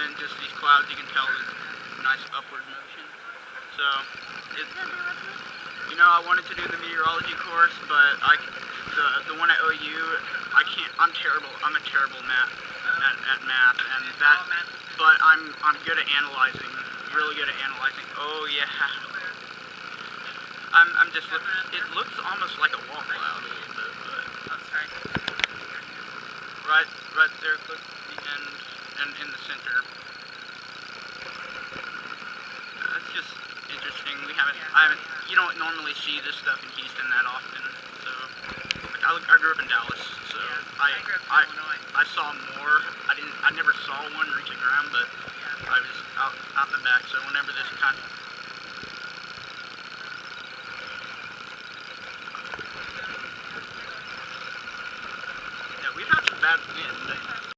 then just these clouds, you can tell is nice upward motion. So, you know, I wanted to do the meteorology course, but the one at OU, I can't. I'm terrible. I'm a terrible at math, and that. But I'm good at analyzing. Really good at analyzing. Oh yeah. I'm just. It looks almost like a wall cloud a little bit, but. Right there, close to the end, and in the center. That's just interesting. You don't normally see this stuff in Houston that often. So, like, I grew up in Dallas, so I saw more. I never saw one reach the ground, but I was out in the back. So whenever this kind of we've had some bad wind.